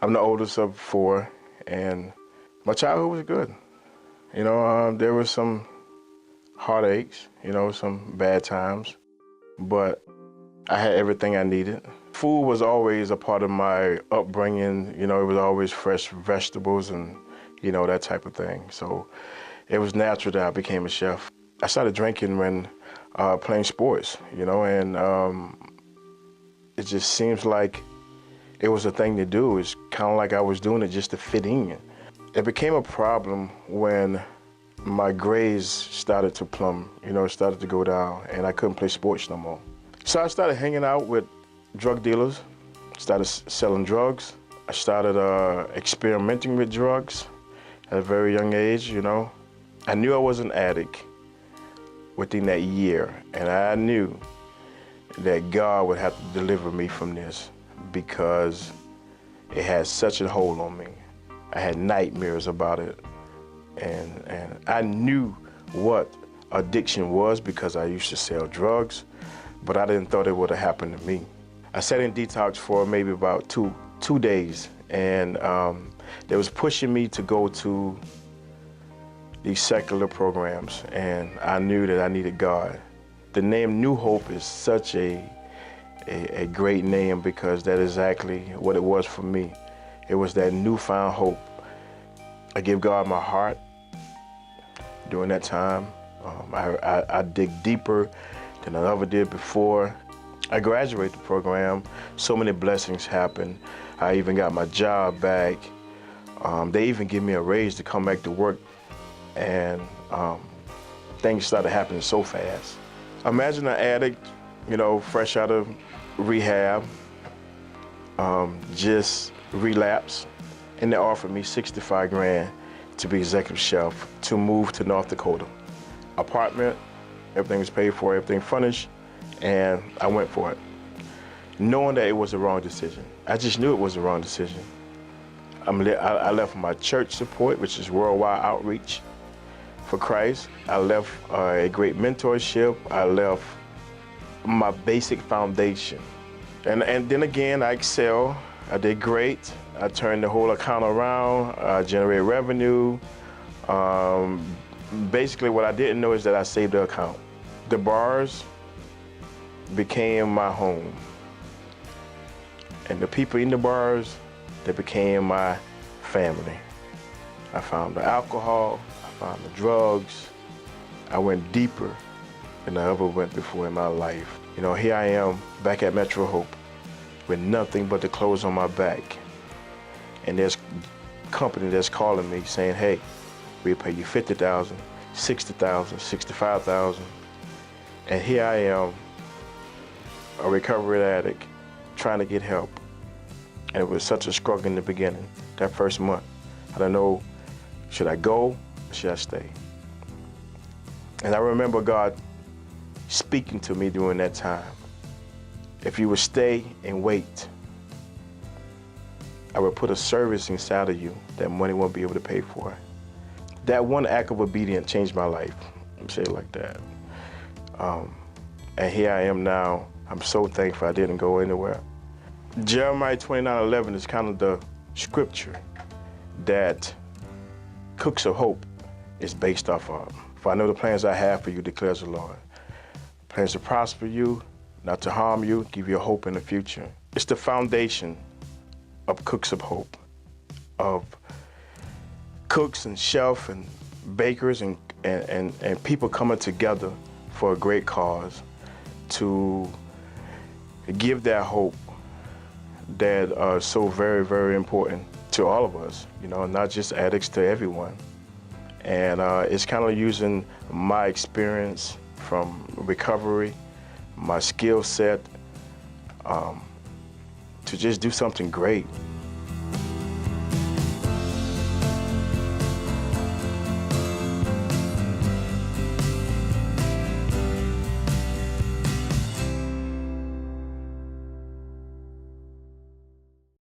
I'm the oldest of four, and my childhood was good. There was some heartaches, some bad times, but I had everything I needed. Food was always a part of my upbringing. It was always fresh vegetables and, that type of thing. So it was natural that I became a chef. I started drinking when playing sports, and it just seems like it was a thing to do. It's kind of like I was doing it just to fit in. It became a problem when my grades started to plumb, started to go down, and I couldn't play sports no more. So I started hanging out with drug dealers, started selling drugs. I started experimenting with drugs at a very young age, I knew I was an addict within that year, and I knew that God would have to deliver me from this because it had such a hold on me. I had nightmares about it, and I knew what addiction was because I used to sell drugs, but I didn't thought it would have happened to me. I sat in detox for maybe about two days, and they was pushing me to go to these secular programs, and I knew that I needed God. The name New Hope is such a great name because that's exactly what it was for me. It was that newfound hope. I give God my heart during that time. I dig deeper than I ever did before. I graduated the program. So many blessings happened. I even got my job back. They even gave me a raise to come back to work, and things started happening so fast. Imagine an addict, fresh out of rehab, just relapsed, and they offered me 65 grand to be executive chef to move to North Dakota. Apartment, everything was paid for, everything furnished, and I went for it, knowing that it was the wrong decision. I just knew it was the wrong decision. I left my church support, which is worldwide outreach for Christ. I left a great mentorship. I left my basic foundation. And then again, I excelled. I did great. I turned the whole account around. I generated revenue. Basically, what I didn't know is that I saved the account. The bars became my home. And the people in the bars, they became my family. I found the alcohol, I found the drugs. I went deeper than I ever went before in my life. Here I am back at MetroHope with nothing but the clothes on my back. And there's a company that's calling me saying, hey, we'll pay you $50,000, $60,000, $65,000. And here I am, a recovery addict, trying to get help. And it was such a struggle in the beginning, that first month. I don't know, should I go or should I stay? And I remember God speaking to me during that time. If you would stay and wait, I would put a service inside of you that money won't be able to pay for. That one act of obedience changed my life. Let me say it like that. And here I am now. I'm so thankful I didn't go anywhere. Jeremiah 29:11 is kind of the scripture that Cooks of Hope is based off of. For I know the plans I have for you, declares the Lord. Plans to prosper you, not to harm you, give you a hope in the future. It's the foundation of Cooks of Hope, of cooks and chefs and bakers and people coming together for a great cause to give that hope that are so very, very important to all of us, not just addicts, to everyone. And it's kind of using my experience from recovery, my skill set, to just do something great.